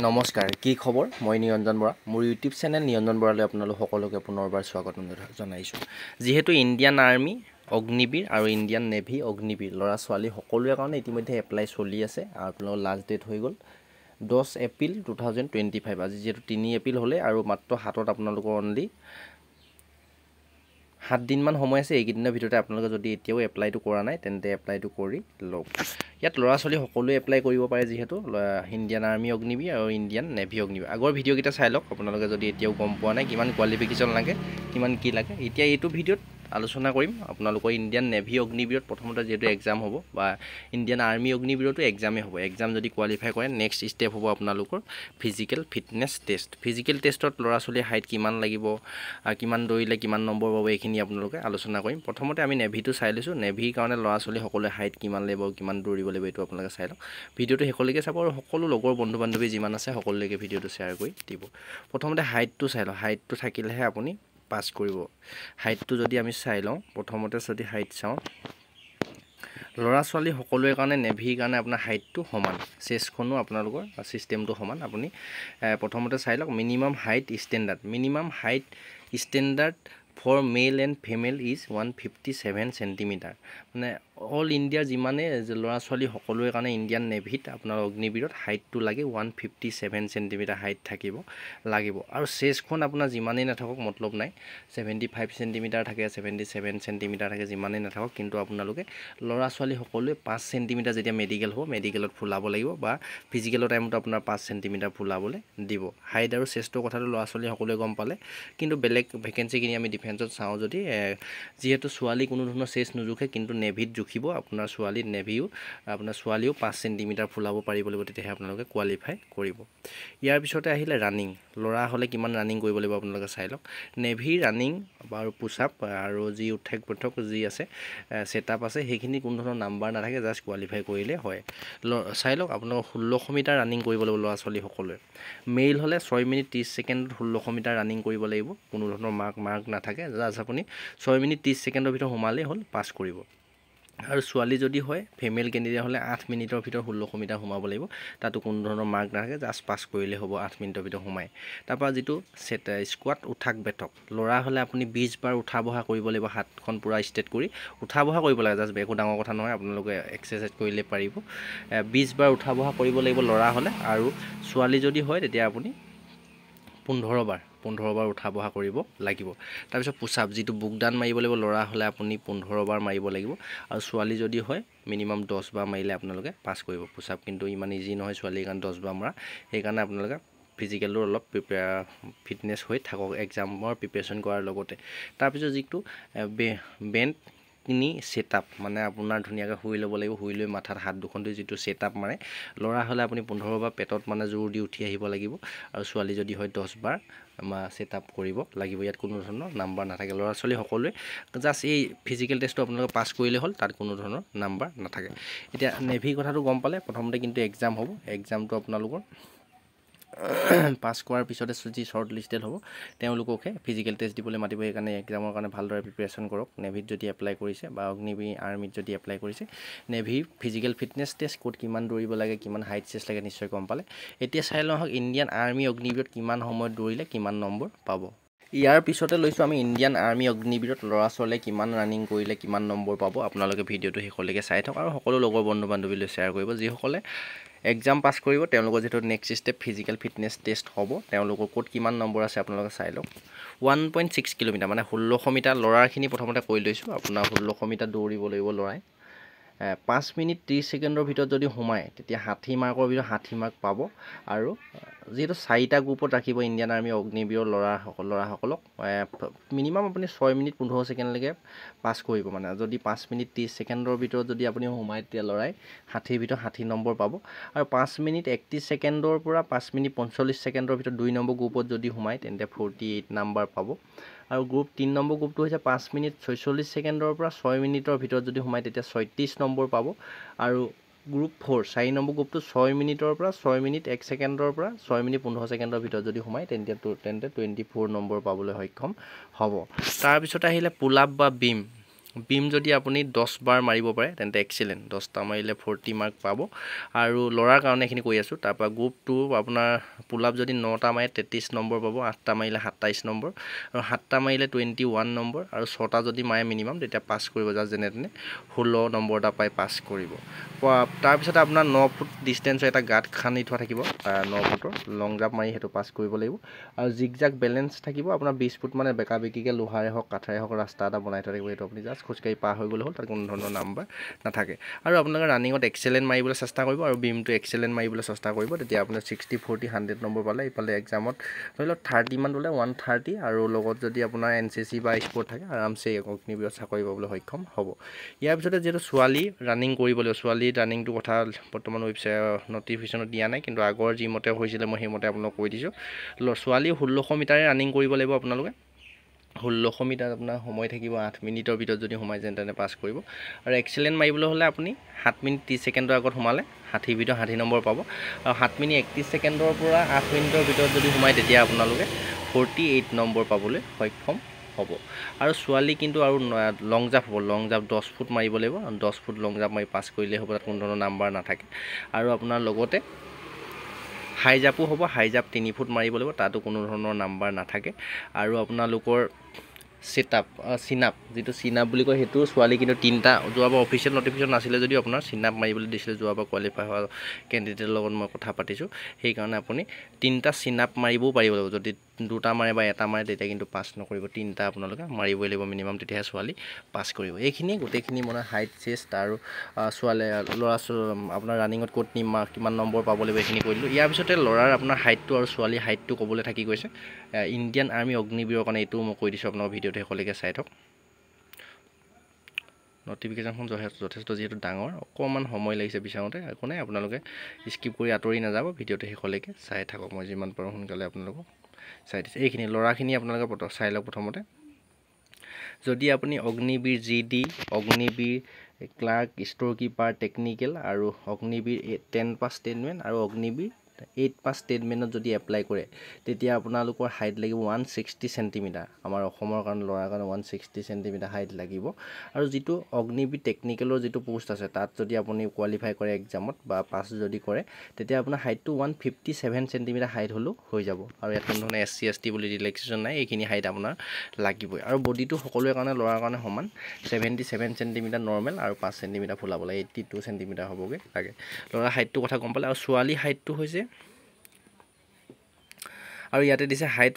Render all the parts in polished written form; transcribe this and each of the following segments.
নমস্কাৰ কি খবৰ মই নিৰঞ্জন বৰা মোৰ ইউটিউব চেনেল নিৰঞ্জন বৰালৈ আপোনালোক সকলোকে পুনৰবাৰ স্বাগতম জনাইছোঁ যেহেতু ইণ্ডিয়ান আৰ্মি অগ্নিবীৰ আৰু ইণ্ডিয়ান নেভি অগ্নিবীৰ ল'ৰা ছোৱালী সকলোৰে কাৰণে ইতিমধ্যে এপ্লাই চলি আছে আৰু আপোনালোকৰ লাষ্ট ডেট হৈ গ'ল 10 এপ্ৰিল 2025 আজি যেহেতু 3 এপ্ৰিল হ'লে আৰু মাত্ৰ হাতত আপোনালোকৰ অনলি 7 দিনমান সময় আছে এইকেইদিনৰ ভিতৰতে আপোনালোকে যদি এতিয়াও এপ্লাইটো কৰা নাই তেন্তে এপ্লাইটো কৰি লওক ইয়াত ল'ৰা ছোৱালী সকলোৱে এপ্লাই কৰিব পাৰে যিহেতু ইণ্ডিয়ান আৰ্মি অগ্নিবীৰ আৰু ইণ্ডিয়ান নেভি অগ্নিবীৰ আগৰ ভিডিঅ'কেইটা চাই লওক আপোনালোকে যদি এতিয়াও গম পোৱা নাই কিমান কোৱালিফিকেশ্যন লাগে কিমান কি লাগে এতিয়া এইটো ভিডিঅ'ত আলোচনা কৰিম আপোনালোকৰ ইণ্ডিয়ান নেভি অগ্নিবীৰত প্ৰথমতে যেহেতু এক্সাম হ'ব বা ইণ্ডিয়ান আৰ্মি অগ্নিবীৰতো এক্সামে হ'ব এক্সাম যদি কোৱালিফাই কৰে নেক্সট ষ্টেপ হ'ব আপোনালোকৰ ফিজিকেল ফিটনেছ টেষ্ট ফিজিকেল টেষ্টত ল'ৰা ছোৱালীৰ হাইট কিমান লাগিব কিমান দৌৰিলে কিমান নম্বৰ পাব এইখিনি আপোনালোকে আলোচনা কৰিম প্ৰথমতে আমি নেভিটো চাই লৈছোঁ নেভিৰ কাৰণে ল'ৰা ছোৱালী সকলোৱে হাইট কিমান লাগিব কিমান দৌৰিব লাগিব এইটো আপোনালোকে চাই লওক ভিডিঅ'টো শেষলৈকে চাব আৰু সকলো লগৰ বন্ধু বান্ধৱী যিমান আছে সকলোলৈকে ভিডিঅ'টো শ্বেয়াৰ কৰি দিব প্ৰথমতে হাইটটো চাই লওক হাইটটো থাকিলেহে আপুনি পাছ কৰিব হাইটটো যদি আমি চাই লওঁ প্ৰথমতে যদি হাইট চাওঁ ল'ৰা ছোৱালী সকলোৰে কাৰণে নেভিৰ কাৰণে আপোনাৰ হাইটটো সমান চেষ্টখনো আপোনালোকৰ চিষ্টেমটো সমান আপুনি প্ৰথমতে চাই লওক minimum height standard for male and female is 157 centimetre মানে অল ইণ্ডিয়াৰ যিমানে ল'ৰা ছোৱালী সকলোৰে কাৰণে ইণ্ডিয়ান নেভিত আপোনাৰ অগ্নিবীৰত হাইটটো লাগে 157 চেণ্টিমিটাৰ হাইট লাগিব আৰু চেষ্টখন আপোনাৰ যিমানেই নাথাকক মতলব নাই 75 চেণ্টিমিটাৰ থাকে 77 চেণ্টিমিটাৰ থাকে যিমানেই নাথাকক কিন্তু আপোনালোকে ল'ৰা ছোৱালী সকলোৱে 5 চেণ্টিমিটাৰ যেতিয়া মেডিকেল হ'ব মেডিকেলত ফুলাব লাগিব বা ফিজিকেলৰ টাইমত আপোনাৰ 5 চেণ্টিমিটাৰ ফুলাবলৈ দিব হাইট আৰু চেষ্টৰ কথাটো ল'ৰা ছোৱালী সকলোৱে গম পালে কিন্তু বেলেগ ভেকেঞ্চিখিনি আমি ডিফেন্সত চাওঁ যদি যিহেতু ছোৱালী কোনো ধৰণৰ চেষ্ট নোজোখে কিন্তু নেভিত জুখিব আপোনাৰ ছোৱালী নেভিও আপোনাৰ ছোৱালীও 5 চেণ্টিমিটাৰ ফুলাব পাৰিব লাগিব তেতিয়াহে আপোনালোকে কোৱালিফাই কৰিব ইয়াৰ পিছতে আহিলে ৰানিং ল'ৰা হ'লে কিমান ৰানিং কৰিব লাগিব আপোনালোকে চাই লওক নেভি ৰানিং আৰু পুছআপ আৰু যি উঠক বৈঠক যি আছে ছেটআপ আছে সেইখিনি কোনো ধৰণৰ নাম্বাৰ নাথাকে জাষ্ট কোৱালিফাই কৰিলে হয় চাই লওক আপোনালোকৰ 1600 মিটাৰ ৰানিং কৰিব লাগিব ল'ৰা ছোৱালী সকলোৱে মেইল হ'লে 6 মিনিট 30 ছেকেণ্ডত 1600 মিটাৰ ৰানিং কৰিব লাগিব কোনো ধৰণৰ মাৰ্ক নাথাকে জাষ্ট আপুনি 6 মিনিট 30 ছেকেণ্ডৰ ভিতৰত সোমালেই হ'ল পাছ কৰিব আৰু ছোৱালী যদি হয় ফিমেল কেণ্ডিডেট হ'লে 8 মিনিটৰ ভিতৰত 1600 মিটাৰ সোমাব লাগিব তাতো কোনো ধৰণৰ মাৰ্ক নাথাকে জাষ্ট পাছ কৰিলে হ'ব 8 মিনিটৰ ভিতৰত সোমাই তাৰপৰা যিটো স্কোৱাট উঠাক বেঠক ল'ৰা হ'লে আপুনি 20 বাৰ উঠা বহা কৰিব লাগিব হাতখন পুৰা ষ্ট্ৰেট কৰি উঠা বহা কৰিব লাগে জাষ্ট একো ডাঙৰ কথা নহয় আপোনালোকে এক্সাৰচাইজ কৰিলে পাৰিব 20 বাৰ উঠা বহা কৰিব লাগিব ল'ৰা হ'লে আৰু ছোৱালী যদি হয় তেতিয়া আপুনি 15 বাৰ উঠা বহা কৰিব লাগিব তাৰপিছত পুছআপ যিটো বুকডাউন মাৰিব লাগিব ল'ৰা হ'লে আপুনি 15 বাৰ মাৰিব লাগিব আৰু ছোৱালী যদি হয় মিনিমাম 10 বাৰ মাৰিলে আপোনালোকে পাছ কৰিব পুছআপ কিন্তু ইমান ইজি নহয় ছোৱালীৰ কাৰণে 10 বাৰ মাৰা সেইকাৰণে আপোনালোকে ফিজিকেলটো অলপ ফিটনেছ হৈ থাকক এক্সামৰ প্ৰিপেৰেশ্যন কৰাৰ লগতে তাৰপিছত যিটো বেণ্ট নি ছেটআপ মানে আপোনাৰ ধুনীয়াকৈ শুই ল'ব লাগিব শুই লৈ মাথাত হাত দুখন দি যিটো ছেটআপ মাৰে ল'ৰা হ'লে আপুনি 15 বাৰ পেটত মানে জোৰ দি উঠি আহিব লাগিব আৰু ছোৱালী যদি হয় 10 বাৰ ছেটআপ কৰিব লাগিব ইয়াত কোনো ধৰণৰ নাম্বাৰ নাথাকে ল'ৰা ছোৱালী সকলোৱে জাষ্ট এই ফিজিকেল টেষ্টটো আপোনালোকে পাছ কৰিলে হ'ল তাত কোনো ধৰণৰ নাম্বাৰ নাথাকে এতিয়া নেভি কথাটো গম পালে প্ৰথমতে কিন্তু এক্সাম হ'ব এক্সামটো আপোনালোকৰ পাছ কৰাৰ পিছতে যি শ্বৰ্ট লিষ্টেড হ'ব তেওঁলোককে ফিজিকেল টেষ্ট দিবলৈ মাতিব সেইকাৰণে এক্সামৰ কাৰণে ভালদৰে প্ৰিপেৰেশ্যন কৰক নেভিত যদি এপ্লাই কৰিছে বা অগ্নিবীৰ আৰ্মিত যদি এপ্লাই কৰিছে নেভি ফিজিকেল ফিটনেছ টেষ্ট ক'ত কিমান দৌৰিব লাগে কিমান হাইট চেষ্ট লাগে নিশ্চয় গম পালে এতিয়া চাই লওঁ ইণ্ডিয়ান আৰ্মি অগ্নিবীৰত কিমান সময়ত দৌৰিলে কিমান নম্বৰ পাব ইয়াৰ পিছতে লৈছোঁ আমি ইণ্ডিয়ান আৰ্মি অগ্নিবীৰত ল'ৰা ছোৱালীয়ে কিমান ৰানিং কৰিলে কিমান নম্বৰ পাব আপোনালোকে ভিডিঅ'টো শেষলৈকে চাই থাকক আৰু সকলো লগৰ বন্ধু বান্ধৱীলৈ শ্বেয়াৰ কৰিব যিসকলে এক্সাম পাছ কৰিব তেওঁলোকৰ যিটো next step physical fitness test হ'ব তেওঁলোকৰ ক'ত কিমান নম্বৰ আছে আপোনালোকে চাই লওক 1.6 কিলোমিটাৰ মানে 1600 মিটাৰ ল'ৰাৰখিনি প্ৰথমতে কৈ লৈছোঁ আপোনাৰ 1600 মিটাৰ দৌৰিব লাগিব ল'ৰাই 5 মিনিট 30 ছেকেণ্ডৰ ভিতৰত যদি সোমায় তেতিয়া 60 মাৰ্কৰ ভিতৰত 60 মাৰ্ক পাব আৰু যিহেতু 4টা গ্ৰুপত ৰাখিব ইণ্ডিয়ান আৰ্মি অগ্নিবীৰৰ ল'ৰাসকলক মিনিমাম আপুনি 6 মিনিট 15 ছেকেণ্ডলৈকে পাছ কৰিব মানে যদি 5 মিনিট 30 ছেকেণ্ডৰ ভিতৰত যদি আপুনি সোমায় তেতিয়া ল'ৰাই 60ৰ ভিতৰত 60 নম্বৰ পাব আৰু 5 মিনিট 31 ছেকেণ্ডৰ পৰা 5 মিনিট 45 ছেকেণ্ডৰ ভিতৰত 2 নম্বৰ গ্ৰুপত যদি সোমায় তেন্তে 48 নম্বৰ পাব আৰু গ্ৰুপ 3 নম্বৰ গ্ৰুপটো হৈছে 5 মিনিট 46 ছেকেণ্ডৰ পৰা 6 মিনিটৰ ভিতৰত যদি সোমায় তেতিয়া 36 নম্বৰ পাব আৰু গ্ৰুপ 4 4 নম্বৰ গ্ৰুপটো 6 মিনিটৰ পৰা 6 মিনিট 1 ছেকেণ্ডৰ পৰা 6 মিনিট 15 ছেকেণ্ডৰ ভিতৰত যদি সোমায় তেন্তে 24 নম্বৰ পাবলৈ সক্ষম হ'ব তাৰপিছত আহিলে পুল আপ বা বিম বিম যদি আপুনি 10 বাৰ মাৰিব পাৰে তেন্তে এক্সিলেণ্ট, 10টা মাৰিলে 40 মাৰ্ক পাব। আৰু ল'ৰাৰ কাৰণে এইখিনি কৈ আছোঁ। তাৰপৰা গ্ৰুপ 2 আপোনাৰ পুলাপ যদি 9টা মাৰে 33 নম্বৰ পাব, 8টা মাৰিলে 27 নম্বৰ, আৰু 7টা মাৰিলে 21 নম্বৰ, আৰু 6টা যদি মাৰে মিনিমাম তেতিয়া পাছ কৰিব, জাষ্ট যেনে তেনে 16 নম্বৰ এটা পাই পাছ কৰিব। তাৰপিছত আপোনাৰ 9 ফুট ডিষ্টেঞ্চৰ এটা গাঁত খান্দি থোৱা থাকিব, 9 ফুটৰ লং জাম্প মাৰি সেইটো পাছ কৰিব লাগিব। আৰু জিগজাগ বেলেঞ্চ থাকিব আপোনাৰ 20 ফুট মানে বেকা বেকিকৈ লোহাৰে হওক কাঠেৰে হওক ৰাস্তা এটা বনাই থোৱা থাকিব, সেইটো আপুনি জাষ্ট খোজকাঢ়ি পাৰ হৈ গ'লে হ'ল, তাত কোনো ধৰণৰ নাম্বাৰ নাথাকে। আৰু আপোনালোকে ৰানিঙত এক্সেলেণ্ট মাৰিবলৈ চেষ্টা কৰিব, আৰু বিমটো এক্সেলেণ্ট মাৰিবলৈ চেষ্টা কৰিব, তেতিয়া আপোনাৰ 60, 40, 100 নম্বৰ পালে। ইফালে এক্সামত ধৰি লওক 30 মান ল'লে 130, আৰু লগত যদি আপোনাৰ NCC বা স্পৰ্ট থাকে আৰামছে অগ্নিবীৰত চাকৰি পাবলৈ সক্ষম হ'ব। ইয়াৰ পিছতে যিহেতু ছোৱালী ৰানিং কৰিব লাগিব, ছোৱালী ৰানিংটোৰ কথা বৰ্তমান নটিফিকেশ্যনত দিয়া নাই, কিন্তু আগৰ যিমতে হৈছিলে মই সেইমতে আপোনালোকক কৈ দিছোঁ। ছোৱালী 1600 মিটাৰে ৰানিং কৰিব লাগিব আপোনালোকে। 1600 মিটাৰ আপোনাৰ সময় থাকিব 8 মিনিটৰ ভিতৰত যদি সোমাই যেন তেনে পাছ কৰিব। আৰু এক্সেলেণ্ট মাৰিবলৈ হ'লে আপুনি 7 মিনিট 30 ছেকেণ্ডৰ আগত সোমালে 60 ভিতৰত 60 নম্বৰ পাব। আৰু 7 মিনিট 31 ছেকেণ্ডৰ পৰা 8 মিনিটৰ ভিতৰত যদি সোমায় তেতিয়া আপোনালোকে 48 নম্বৰ পাবলৈ সক্ষম হ'ব। আৰু ছোৱালী কিন্তু আৰু লং জাম্প হ'ব, লং জাম্প 10 ফুট মাৰিব লাগিব, 10 ফুট লং জাম্প মাৰি পাছ কৰিলেই হ'ব, তাত কোনো ধৰণৰ নাম্বাৰ নাথাকে। আৰু আপোনাৰ লগতে হাই জাম্পো হ'ব, হাই জাম্প 3 ফুট মাৰিব লাগিব, তাতো কোনো ধৰণৰ নাম্বাৰ নাথাকে। আৰু আপোনালোকৰ চিনাপ যিটো চিনাপ বুলি কয় সেইটো ছোৱালী কিন্তু 3টা, যোৱাবাৰ অফিচিয়েল নটিফিকেশ্যন নাছিলে যদিও আপোনাৰ চিনাপ মাৰিবলৈ দিছিলে, যোৱাবাৰ কোৱালিফাই হোৱা কেণ্ডিডেটৰ লগত মই কথা পাতিছোঁ, সেইকাৰণে আপুনি 3টা চিনাপ মাৰিবও পাৰিব লাগিব। যদি 2টা মাৰে বা 1টা মাৰে তেতিয়া কিন্তু পাছ নকৰিব, 3টা আপোনালোকে মাৰিবই লাগিব মিনিমাম, তেতিয়াহে ছোৱালী পাছ কৰিব। এইখিনি গোটেইখিনি মানে হাইট চেষ্ট আৰু ল'ৰা আপোনাৰ ৰানিঙত ক'ত কিমান নম্বৰ পাব লাগিব এইখিনি কৈ দিলোঁ। ইয়াৰ পিছতে ল'ৰাৰ আপোনাৰ হাইটটো আৰু ছোৱালীৰ হাইটটো ক'বলৈ থাকি গৈছে। ইণ্ডিয়ান আৰ্মি অগ্নিবীৰৰ কাৰণে এইটোও মই কৈ দিছোঁ আপোনালোকৰ ভিডিঅ'টো শেষলৈকে চাই থওক। নটিফিকেশ্যনখন যথেষ্ট যিহেতু ডাঙৰ, অকণমান সময় লাগিছে বিচাৰোঁতে, একো নাই, আপোনালোকে স্কিপ কৰি আঁতৰি নাযাব, ভিডিঅ'টো শেষলৈকে চাই থাকক। মই যিমান পাৰোঁ সোনকালে আপোনালোকক চাই দিছোঁ। এইখিনি ল'ৰাখিনি আপোনালোকে চাই লওক। প্ৰথমতে যদি আপুনি Agniveer GD, Agniveer clerk, storekeeper, technical, আৰু অগ্নিবীৰ 10 পাছ ষ্টেটমেণ্ট আৰু অগ্নিবীৰ 8 পাছ ষ্টেটমেণ্টত যদি এপ্লাই কৰে তেতিয়া আপোনালোকৰ হাইট লাগিব 160 চেণ্টিমিটাৰ। আমাৰ অসমৰ কাৰণে ল'ৰাৰ কাৰণে 160 চেণ্টিমিটাৰ হাইট লাগিব। আৰু যিটো অগ্নিবীৰ টেকনিকেলৰ যিটো পোষ্ট আছে তাত যদি আপুনি কোৱালিফাই কৰে এক্সামত বা পাছ যদি কৰে তেতিয়া আপোনাৰ হাইটটো 157 চেণ্টিমিটাৰ হাইট হ'লেও হৈ যাব। আৰু ইয়াত কোনো ধৰণৰ SC ST বুলি ৰিলেক্সেশ্যন নাই, এইখিনি হাইট আপোনাৰ লাগিবই। আৰু বডিটো সকলোৰে কাৰণে ল'ৰাৰ কাৰণে সমান 77 চেণ্টিমিটাৰ নৰ্মেল, আৰু 5 চেণ্টিমিটাৰ ফুলাবলৈ 82 চেণ্টিমিটাৰ হ'বগৈ লাগে। ল'ৰাৰ হাইটটোৰ কথা গম পালে। আৰু ছোৱালী হাইটটো হৈছে, আৰু ইয়াতে দিছে হাইট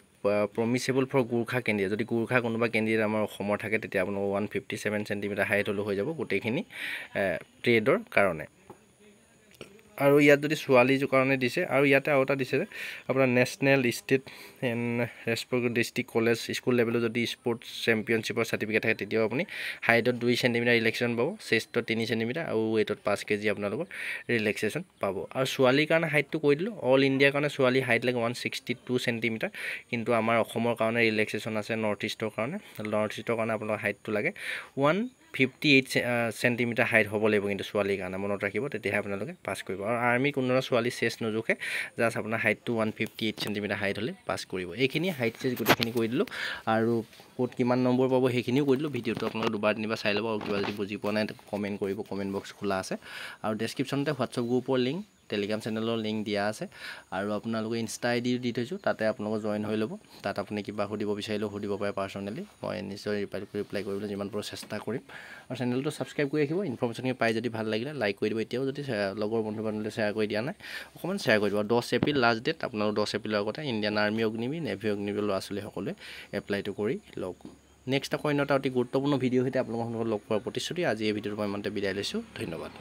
প্ৰমিচেবল ফৰ গোৰ্খা কেণ্ডিডেট। যদি গোৰ্খা কোনোবা কেণ্ডিডেট আমাৰ অসমৰ থাকে তেতিয়া আপোনাৰ 157 চেণ্টিমিটাৰ হাইট হ'লেও হৈ যাব গোটেইখিনি ট্ৰেডৰ কাৰণে। আৰু ইয়াত যদি ছোৱালীৰ কাৰণে দিছে, আৰু ইয়াতে আৰু এটা দিছে আপোনাৰ national, state and respective district, college, school লেভেলত যদি স্পৰ্টছ চেম্পিয়নশ্বিপৰ চাৰ্টিফিকেট থাকে তেতিয়াও আপুনি হাইটত 2 চেণ্টিমিটাৰ ৰিলেক্সেশ্যন পাব, চেষ্টত 3 চেণ্টিমিটাৰ, আৰু ৱেইটত 5 কেজি আপোনালোকৰ ৰিলেক্সেশ্যন পাব। আৰু ছোৱালীৰ কাৰণে হাইটটো কৈ দিলোঁ। অল ইণ্ডিয়াৰ কাৰণে ছোৱালী হাইট লাগে 162 চেণ্টিমিটাৰ, কিন্তু আমাৰ অসমৰ কাৰণে ৰিলেক্সেশ্যন আছে নৰ্থ ইষ্টৰ কাৰণে। নৰ্থ ইষ্টৰ কাৰণে আপোনাৰ হাইটটো লাগে 158 চেণ্টিমিটাৰ হাইট হ'ব লাগিব কিন্তু ছোৱালীৰ কাৰণে, মনত ৰাখিব, তেতিয়াহে আপোনালোকে পাছ কৰিব। আৰু আৰ্মি কোনো ধৰণৰ ছোৱালী চেষ্ট নোজোখে, জাষ্ট আপোনাৰ হাইটটো 158 চেণ্টিমিটাৰ হাইট হ'লে পাছ কৰিব। এইখিনি হাইট চেষ্ট গোটেইখিনি কৈ দিলোঁ। আৰু ক'ত কিমান নম্বৰ পাব সেইখিনিও কৈ দিলোঁ। ভিডিঅ'টো আপোনালোকে 2বাৰ 3বাৰ চাই ল'ব। আৰু কিবা যদি বুজি পোৱা নাই কমেণ্ট কৰিব, কমেণ্ট বক্স খোলা আছে। আৰু ডেছক্ৰিপশ্যনতে হোৱাটছআপ গ্ৰুপৰ লিংক, টেলিগ্ৰাম চেনেলৰ লিংক দিয়া আছে, আৰু আপোনালোকে ইনষ্টা ID দি থৈছোঁ, তাতে আপোনালোকে জইন হৈ ল'ব। তাত আপুনি কিবা সুধিব বিচাৰিলেও সুধিব পাৰে পাৰ্চনেলি, মই নিশ্চয় ৰিপ্লাই কৰিবলৈ যিমান পাৰোঁ চেষ্টা কৰিম। আৰু চেনেলটো ছাবস্ক্ৰাইব কৰি ৰাখিব। ইনফৰ্মেশ্যনখিনি পাই যদি ভাল লাগিলে লাইক কৰি দিব। এতিয়াও যদি লগৰ বন্ধু বান্ধৱীলৈ শ্বেয়াৰ কৰি দিয়া নাই অকণমান শ্বেয়াৰ কৰি দিব। 10 এপ্ৰিল লাষ্ট ডেট, আপোনালোক 10 এপ্ৰিলৰ আগতে Indian army Agniveer, navy Agniveer ল'ৰা ছোৱালী সকলোৱে এপ্লাইটো কৰি লওক। নেক্সট আকৌ অন্য এটা অতি গুৰুত্বপূৰ্ণ ভিডিঅ' সৈতে আপোনালোকৰ লগ পোৱাৰ প্ৰতিশ্ৰুতি। আজি এই ভিডিঅ'টো মই ইমানতে বিদায় লৈছোঁ। ধন্যবাদ।